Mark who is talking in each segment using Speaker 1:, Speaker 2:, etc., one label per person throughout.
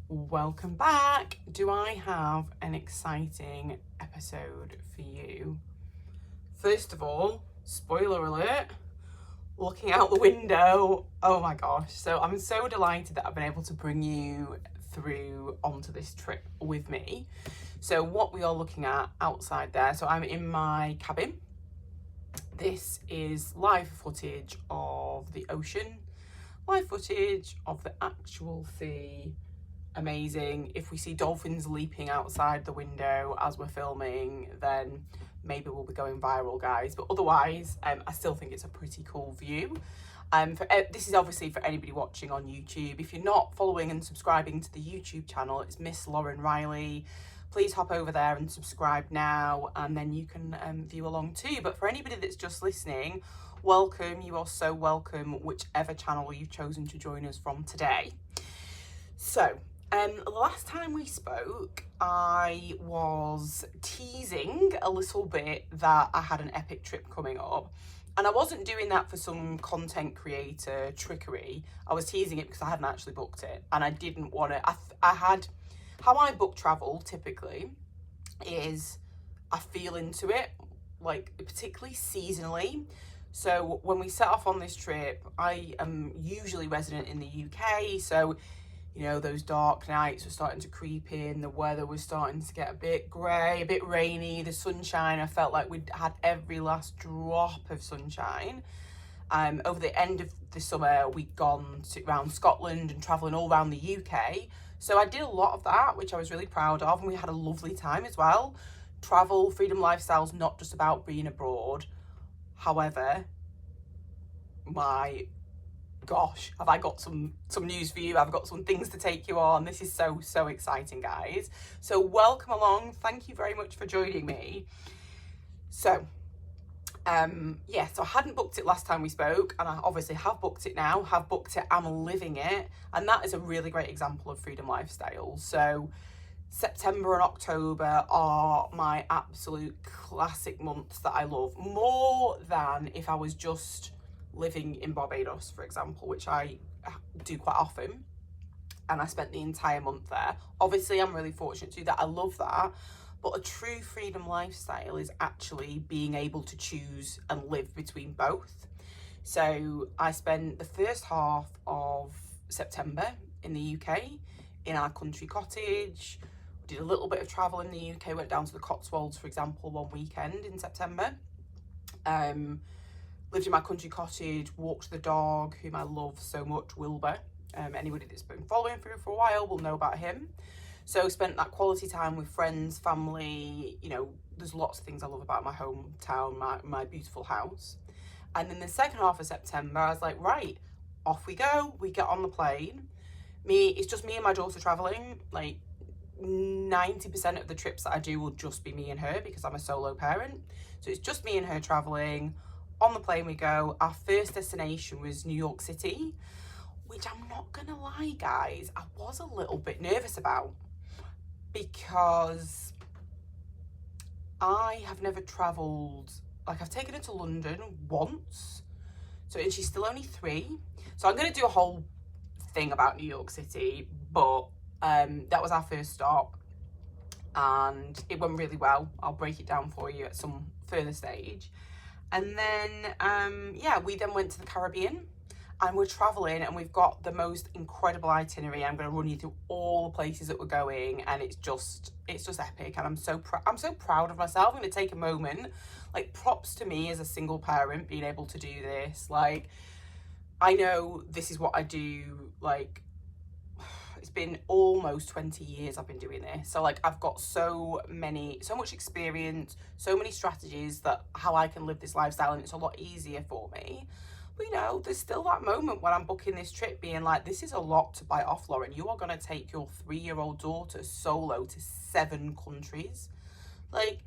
Speaker 1: Welcome back. Do I have an exciting episode for you? First of all, spoiler alert, looking out the window, oh my gosh. So I'm so delighted that I've been able to bring you through onto this trip with me. So what we are looking at outside there, so I'm in my cabin. This is live footage of the ocean, live footage of the actual sea. Amazing. If we see dolphins leaping outside the window as we're filming, then maybe we'll be going viral, guys. But otherwise, I still think it's a pretty cool view. This is obviously for anybody watching on YouTube. If you're not following and subscribing to the YouTube channel, it's Miss Lauren Riley. Please hop over there and subscribe now, and then you can view along too. But for anybody that's just listening, welcome. You are so welcome, whichever channel you've chosen to join us from today. So, the last time we spoke, I was teasing a little bit that I had an epic trip coming up. And I wasn't doing that for some content creator trickery. I was teasing it because I hadn't actually booked it. And I didn't want to. How I book travel typically is I feel into it, like particularly seasonally. So when we set off on this trip, I am usually resident in the UK. So you know, those dark nights were starting to creep in, the weather was starting to get a bit grey, a bit rainy, the sunshine, I felt like we'd had every last drop of sunshine. Over the end of the summer, we'd gone around Scotland and travelling all around the UK. So I did a lot of that, which I was really proud of, and we had a lovely time as well. Travel, freedom lifestyle's not just about being abroad. However, my gosh, have I got some news for you. I've got some things to take you on. This is so exciting, guys. So welcome along. Thank you very much for joining me. So yeah, so I hadn't booked it last time we spoke, and I obviously have booked it now, I'm living it, and that is a really great example of freedom lifestyle. So September and October are my absolute classic months that I love, more than if I was just living in Barbados, for example, which I do quite often, and I spent the entire month there. Obviously, I'm really fortunate to do that. I love that. But a true freedom lifestyle is actually being able to choose and live between both. So I spent the first half of September in the UK in our country cottage. We did a little bit of travel in the UK, went down to the Cotswolds, for example, one weekend in September. Lived in my country cottage, walked the dog, whom I love so much, Wilbur. Anybody that's been following through for a while will know about him. So spent that quality time with friends, family. You know, there's lots of things I love about my hometown, my beautiful house. And then the second half of September, I was like, right, off we go. We get on the plane. It's just me and my daughter traveling. Like 90% of the trips that I do will just be me and her because I'm a solo parent. So it's just me and her traveling. On the plane we go. Our first destination was New York City, which I'm not gonna lie, guys, I was a little bit nervous about because I have never travelled, like I've taken her to London once, so, and she's still only 3. So I'm gonna do a whole thing about New York City, but that was our first stop and it went really well. I'll break it down for you at some further stage. And then, yeah, we then went to the Caribbean and we're traveling and we've got the most incredible itinerary. I'm going to run you through all the places that we're going, and it's just epic. And I'm so proud of myself. I'm going to take a moment, like props to me as a single parent being able to do this. Like, I know this is what I do, like, it's been almost 20 years I've been doing this. So like I've got so much experience, so many strategies that how I can live this lifestyle, and it's a lot easier for me. But you know, there's still that moment when I'm booking this trip being like, this is a lot to bite off, Lauren. You are going to take your 3-year-old daughter solo to 7 countries. Like,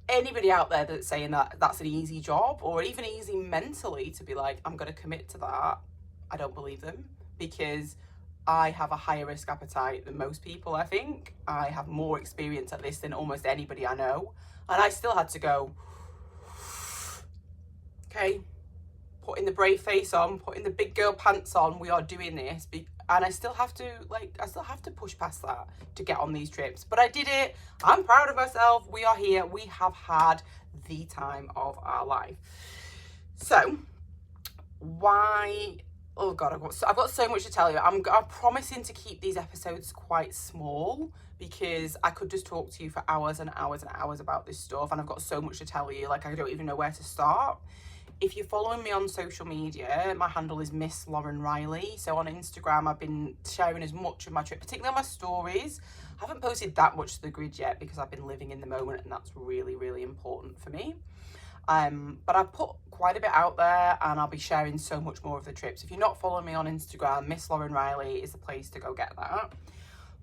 Speaker 1: anybody out there that's saying that that's an easy job or even easy mentally to be like, I'm going to commit to that, I don't believe them, because I have a higher risk appetite than most people, I think. I have more experience at this than almost anybody I know. And I still had to go, okay, putting the brave face on, putting the big girl pants on. We are doing this, and I still have to push past that to get on these trips. But I did it. I'm proud of myself. We are here. We have had the time of our life. So why? Oh God, I've got so much to tell you. I'm promising to keep these episodes quite small because I could just talk to you for hours and hours and hours about this stuff, and I've got so much to tell you. Like, I don't even know where to start. If you're following me on social media, my handle is Miss Lauren Riley. So on Instagram, I've been sharing as much of my trip, particularly on my stories. I haven't posted that much to the grid yet because I've been living in the moment, and that's really, really important for me. But I've put quite a bit out there, and I'll be sharing so much more of the trips. If you're not following me on Instagram, Miss Lauren Riley is the place to go get that.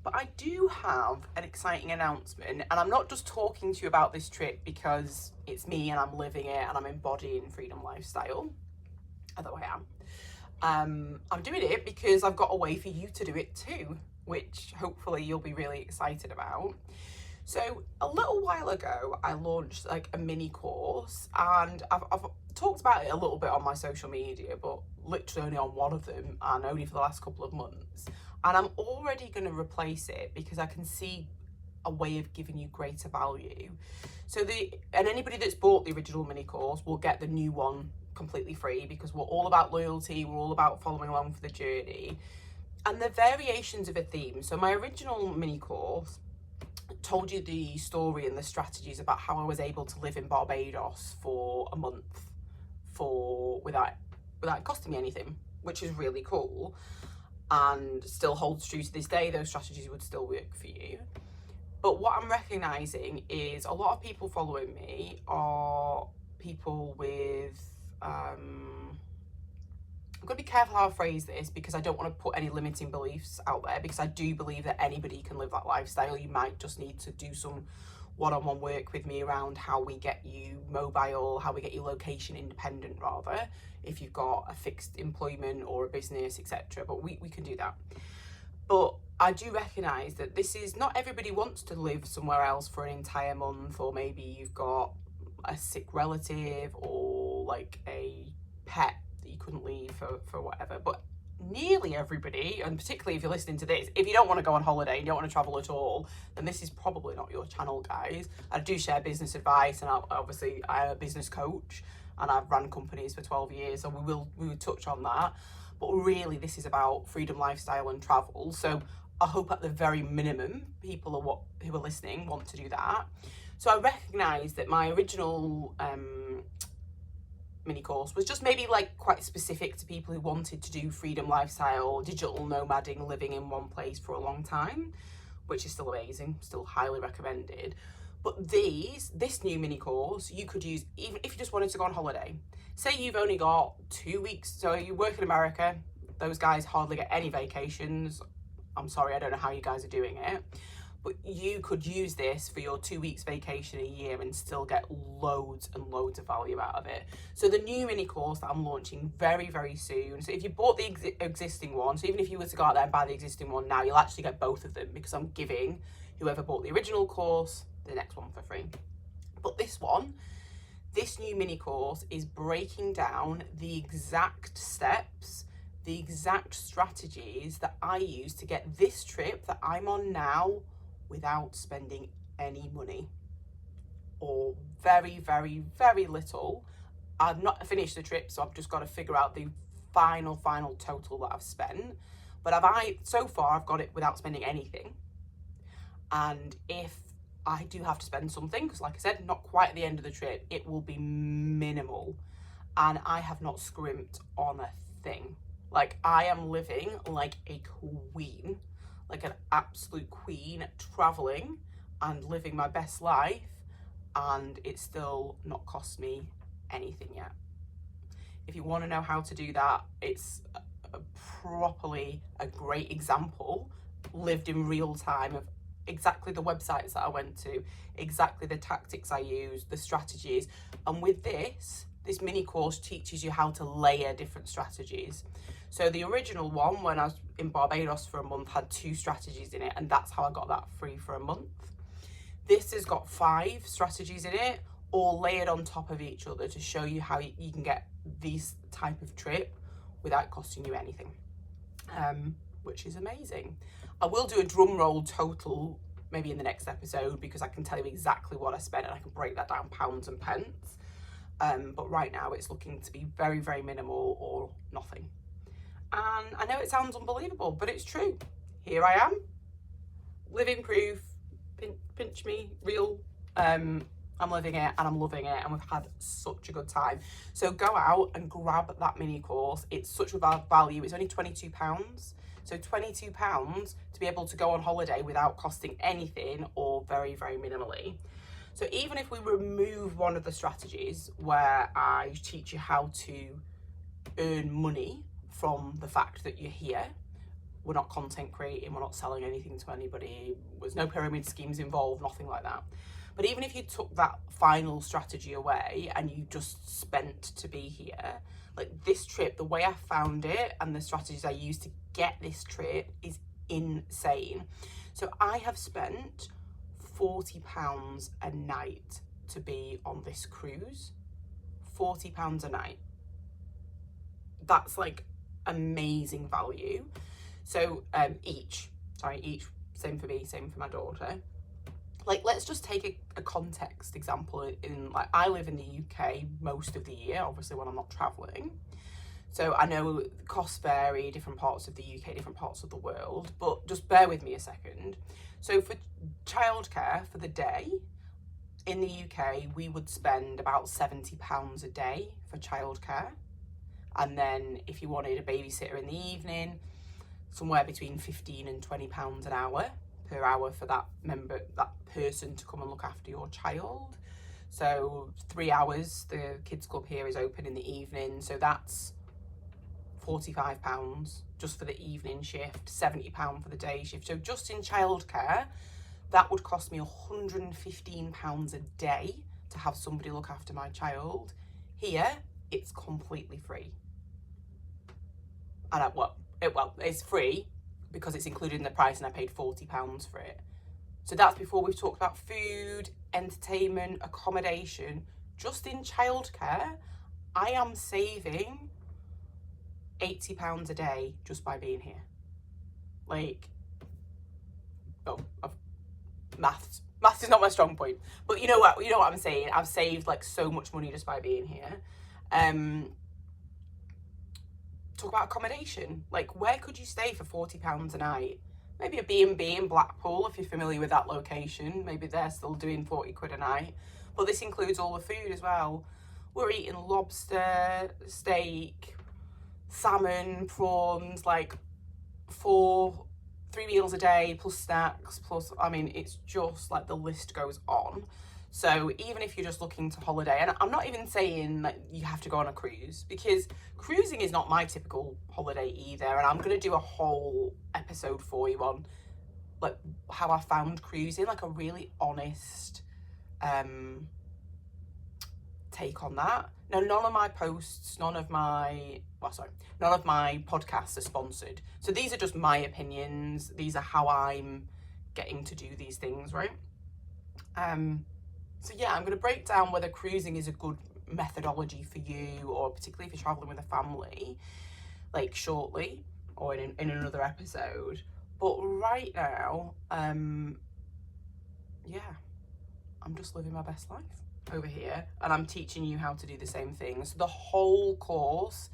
Speaker 1: But I do have an exciting announcement, and I'm not just talking to you about this trip because it's me and I'm living it and I'm embodying freedom lifestyle, although I am. I'm doing it because I've got a way for you to do it too, which hopefully you'll be really excited about. So a little while ago, I launched like a mini course, and I've talked about it a little bit on my social media, but literally only on one of them, and only for the last couple of months. And I'm already going to replace it because I can see a way of giving you greater value. So anybody that's bought the original mini course will get the new one completely free, because we're all about loyalty, we're all about following along for the journey. And the variations of a theme. So my original mini course told you the story and the strategies about how I was able to live in Barbados for a month without costing me anything, which is really cool, and still holds true to this day. Those strategies would still work for you. But what I'm recognizing is a lot of people following me are people with I'm going to be careful how I phrase this, because I don't want to put any limiting beliefs out there, because I do believe that anybody can live that lifestyle. You might just need to do some one-on-one work with me around how we get you mobile, how we get you location independent, rather, if you've got a fixed employment or a business, etc. But we can do that. But I do recognise that this is not everybody wants to live somewhere else for an entire month, or maybe you've got a sick relative or like a pet that you couldn't leave for whatever. But nearly everybody, and particularly if you're listening to this, if you don't want to go on holiday, you don't want to travel at all, then this is probably not your channel, guys. I do share business advice, and obviously I'm a business coach and I've run companies for 12 years, so we will touch on that. But really, this is about freedom lifestyle and travel. So I hope at the very minimum, people who are listening want to do that. So I recognise that my original mini course was just maybe like quite specific to people who wanted to do freedom lifestyle, digital nomading, living in one place for a long time, which is still amazing, still highly recommended. But this new mini course you could use even if you just wanted to go on holiday. Say you've only got 2 weeks, so you work in America, those guys hardly get any vacations. I'm sorry, I don't know how you guys are doing it, but you could use this for your 2 weeks vacation a year and still get loads and loads of value out of it. So the new mini course that I'm launching very, very soon. So if you bought the existing one, so even if you were to go out there and buy the existing one now, you'll actually get both of them, because I'm giving whoever bought the original course the next one for free. But this new mini course is breaking down the exact steps, the exact strategies that I use to get this trip that I'm on now without spending any money, or very, very, very little. I've not finished the trip, so I've just got to figure out the final total that I've spent. But so far I've got it without spending anything. And if I do have to spend something, because like I said, not quite at the end of the trip, it will be minimal. And I have not scrimped on a thing. Like, I am living like a queen, like an absolute queen, traveling and living my best life, and it's still not cost me anything yet. If you want to know how to do that, it's properly a great example lived in real time of exactly the websites that I went to, exactly the tactics I used, the strategies. And with this mini course teaches you how to layer different strategies. So the original one, when I was in Barbados for a month, had 2 strategies in it, and that's how I got that free for a month. This has got 5 strategies in it, all layered on top of each other to show you how you can get this type of trip without costing you anything, which is amazing. I will do a drum roll total maybe in the next episode, because I can tell you exactly what I spent and I can break that down pounds and pence. But right now it's looking to be very, very minimal or nothing. And I know it sounds unbelievable, but it's true. Here I am, living proof, pinch me, real. I'm living it and I'm loving it, and we've had such a good time. So go out and grab that mini course. It's such a value. It's only £22. So £22 to be able to go on holiday without costing anything, or very, very minimally. So even if we remove one of the strategies where I teach you how to earn money from the fact that you're here, we're not content creating, we're not selling anything to anybody, there's no pyramid schemes involved, nothing like that. But even if you took that final strategy away and you just spent to be here, like this trip, the way I found it and the strategies I used to get this trip is insane. So I have spent £40 a night to be on this cruise. £40 a night. That's like amazing value. So each, same for me, same for my daughter. Like, let's just take a context example. In like, I live in the UK most of the year, obviously when I'm not traveling. So I know costs vary, different parts of the UK, different parts of the world, but just bear with me a second. So for childcare for the day, in the UK, we would spend about £70 a day for childcare. And then if you wanted a babysitter in the evening, somewhere between £15 and £20 an hour per hour for that person to come and look after your child. So 3 hours, the kids club here is open in the evening, so that's £45 just for the evening shift, £70 for the day shift. So just in childcare, that would cost me £115 a day to have somebody look after my child. Here, it's completely free. And it's free because it's included in the price, and I paid £40 for it. So that's before we've talked about food, entertainment, accommodation. Just in childcare, I am saving £80 a day just by being here. Like, maths is not my strong point, but you know what I'm saying. I've saved like so much money just by being here. Talk about accommodation. Like, where could you stay for £40 a night? Maybe a B&B in Blackpool, if you're familiar with that location. Maybe they're still doing 40 quid a night. But this includes all the food as well. We're eating lobster, steak, salmon, prawns, like 3 meals a day, plus snacks, plus, I mean, it's just like the list goes on. So even if you're just looking to holiday, and I'm not even saying that you have to go on a cruise, because cruising is not my typical holiday either. And I'm going to do a whole episode for you on like how I found cruising, like a really honest take on that. Now, none of my posts, none of my podcasts are sponsored. So these are just my opinions. These are how I'm getting to do these things, right? So yeah, I'm going to break down whether cruising is a good methodology for you, or particularly if you're traveling with a family, like shortly, or in another episode. But right now, yeah, I'm just living my best life over here, and I'm teaching you how to do the same thing. So the whole course,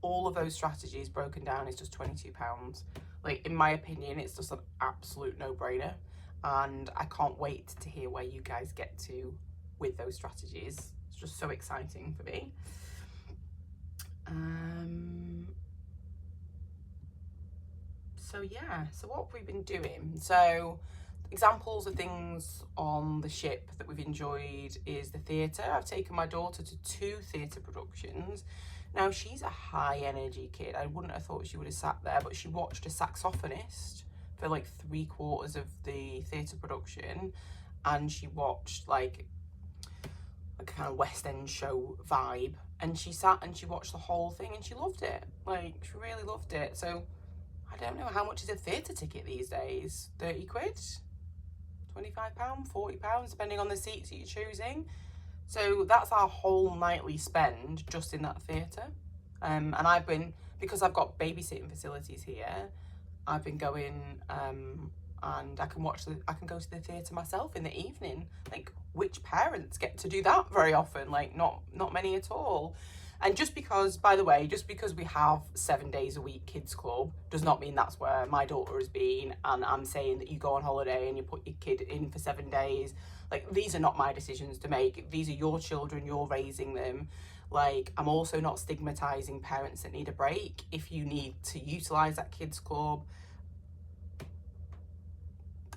Speaker 1: all of those strategies broken down, is just £22. Like, in my opinion, it's just an absolute no-brainer. And I can't wait to hear where you guys get to with those strategies. It's just so exciting for me. So yeah, so what have we been doing? So examples of things on the ship that we've enjoyed is the theatre. I've taken my daughter to 2 theatre productions. Now, she's a high energy kid. I wouldn't have thought she would have sat there, but she watched a saxophonist for like 3/4 of the theatre production, and she watched like a kind of West End show vibe, and she sat and she watched the whole thing, and she loved it. Like, she really loved it. So I don't know, how much is a theatre ticket these days? 30 quid? £25, £40, depending on the seats that you're choosing. So that's our whole nightly spend just in that theatre. And because I've got babysitting facilities here, I've been going and I can go to the theatre myself in the evening. Like, which parents get to do that very often? Like, not many at all. And just because we have 7 days a week kids club does not mean that's where my daughter has been, and I'm saying that you go on holiday and you put your kid in for 7 days. Like, these are not my decisions to make. These are your children, you're raising them. Like, I'm also not stigmatizing parents that need a break. If you need to utilize that kids club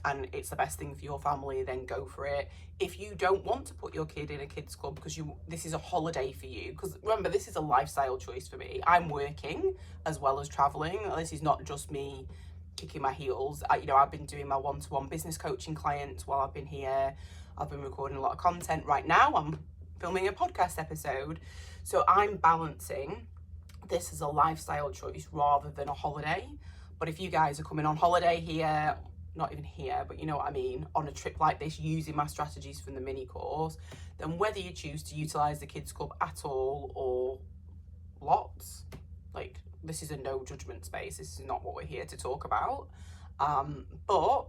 Speaker 1: and it's the best thing for your family, then go for it. If you don't want to put your kid in a kids club because this is a holiday for you, because remember, this is a lifestyle choice for me. I'm working as well as traveling. This is not just me kicking my heels. I've been doing my one-to-one business coaching clients while I've been here. I've been recording a lot of content. Right now I'm filming a podcast episode. So I'm balancing this as a lifestyle choice rather than a holiday. But if you guys are coming on holiday here, not even here, but you know what I mean, on a trip like this, using my strategies from the mini course, then whether you choose to utilize the kids club at all or lots, like, this is a no judgment space. This is not what we're here to talk about. But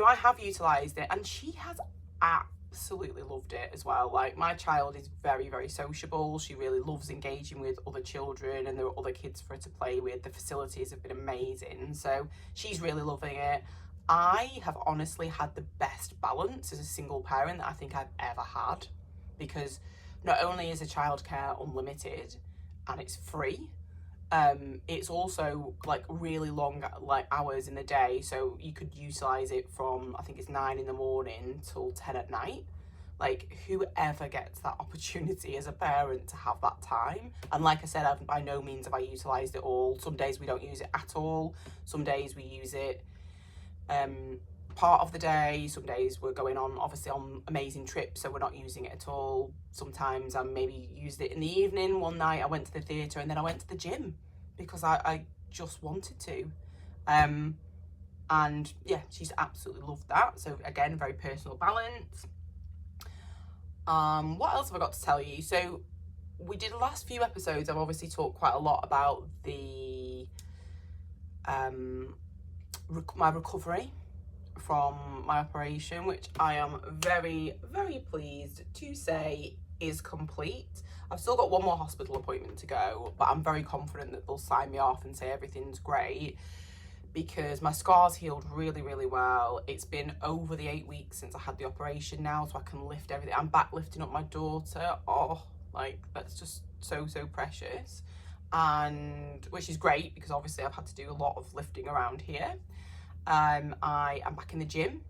Speaker 1: I have utilized it, and she has absolutely loved it as well. Like, my child is very, very sociable. She really loves engaging with other children, and there are other kids for her to play with. The facilities have been amazing, so she's really loving it. I have honestly had the best balance as a single parent that I think I've ever had, because not only is the childcare unlimited and it's free, it's also like really long hours in the day, so you could utilize it from, I think it's 9 a.m. till 10 at night. Like, whoever gets that opportunity as a parent to have that time. And like I said, by no means have I utilized it all. Some days we don't use it at all. Some days we use it part of the day. Some days we're going on amazing trips, so we're not using it at all. Sometimes I maybe used it in the evening. One night I went to the theatre and then I went to the gym because I just wanted to. And yeah, she's absolutely loved that. So again, very personal balance. What else have I got to tell you? So we did the last few episodes, I've obviously talked quite a lot about the my recovery from my operation, which I am very, very pleased to say is complete. I've still got one more hospital appointment to go, but I'm very confident that they'll sign me off and say everything's great, because my scar's healed really, really well. It's been over the 8 weeks since I had the operation now, so I can lift everything. I'm back lifting up my daughter. Oh, like, that's just so, so precious. And which is great, because obviously I've had to do a lot of lifting around here. I am back in the gym,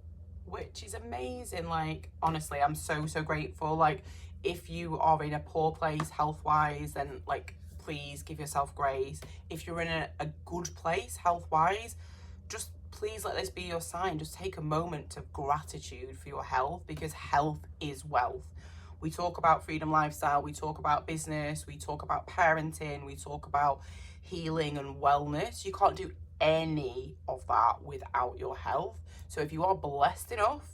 Speaker 1: which is amazing. Like, honestly, I'm so, so grateful. Like, if you are in a poor place health-wise, then like, please give yourself grace. If you're in a good place health-wise, just please let this be your sign. Just take a moment of gratitude for your health, because health is wealth. We talk about freedom lifestyle, we talk about business, we talk about parenting, we talk about healing and wellness. You can't do any of that without your health. So if you are blessed enough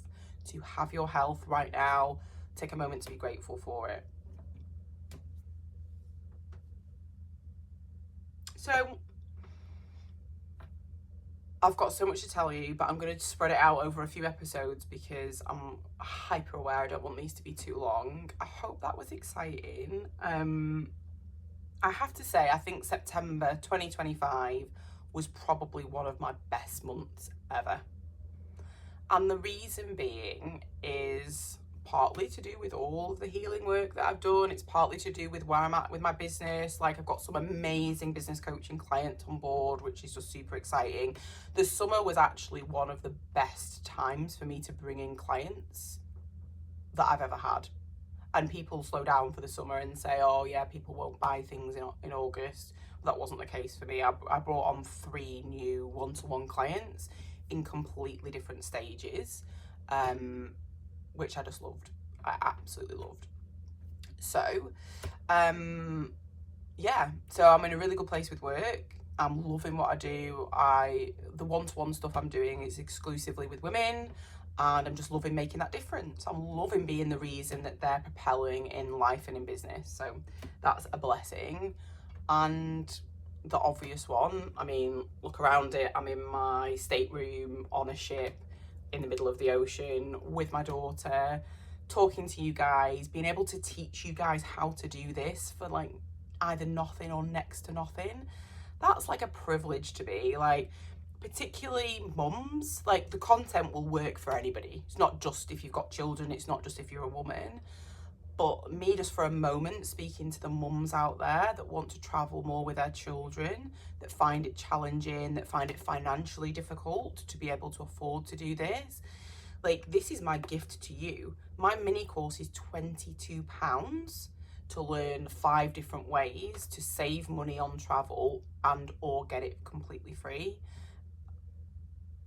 Speaker 1: to have your health right now, take a moment to be grateful for it. So I've got so much to tell you, but I'm going to spread it out over a few episodes because I'm hyper aware I don't want these to be too long. I hope that was exciting. I have to say, I think September 2025 was probably one of my best months ever. And the reason being is partly to do with all of the healing work that I've done. It's partly to do with where I'm at with my business. Like, I've got some amazing business coaching clients on board, which is just super exciting. The summer was actually one of the best times for me to bring in clients that I've ever had. And people slow down for the summer and say, oh yeah, people won't buy things in August. That wasn't the case for me. I brought on 3 new one-to-one clients in completely different stages, which I just loved. I absolutely loved. So, yeah, so I'm in a really good place with work. I'm loving what I do. The one-to-one stuff I'm doing is exclusively with women. and I'm just loving making that difference. I'm loving being the reason that they're propelling in life and in business. So that's a blessing. And the obvious one, I mean, look around it. I'm in my stateroom on a ship in the middle of the ocean with my daughter, talking to you guys, being able to teach you guys how to do this for like either nothing or next to nothing. That's like a privilege to be like, particularly mums. Like, the content will work for anybody. It's not just if you've got children, it's not just if you're a woman. But me, just for a moment, speaking to the mums out there that want to travel more with their children, that find it challenging, that find it financially difficult to be able to afford to do this. Like, this is my gift to you. My mini course is £22 to learn 5 different ways to save money on travel and or get it completely free.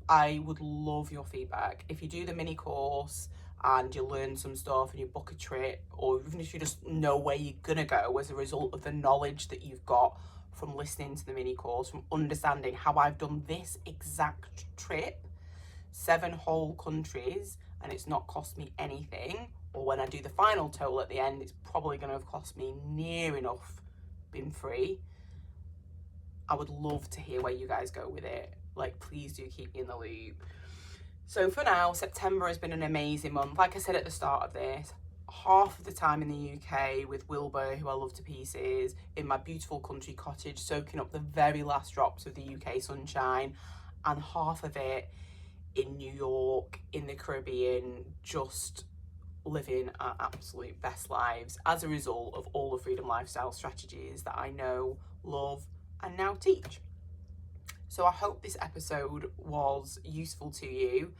Speaker 1: I would love your feedback. If you do the mini course and you learn some stuff and you book a trip, or even if you just know where you're gonna go as a result of the knowledge that you've got from listening to the mini course, from understanding how I've done this exact trip, 7 whole countries, and it's not cost me anything, or when I do the final total at the end, it's probably gonna have cost me near enough been free. I would love to hear where you guys go with it. Like, please do keep me in the loop. So for now, September has been an amazing month. Like I said at the start of this, half of the time in the UK with Wilbur, who I love to pieces, in my beautiful country cottage, soaking up the very last drops of the UK sunshine, and half of it in New York, in the Caribbean, just living our absolute best lives as a result of all the freedom lifestyle strategies that I know, love, and now teach. So I hope this episode was useful to you.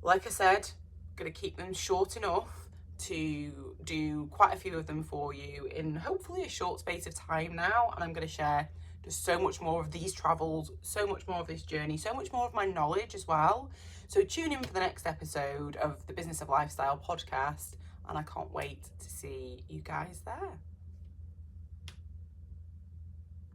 Speaker 1: Like I said, I'm going to keep them short enough to do quite a few of them for you in hopefully a short space of time now. And I'm going to share just so much more of these travels, so much more of this journey, so much more of my knowledge as well. So tune in for the next episode of the Business of Lifestyle podcast, and I can't wait to see you guys there.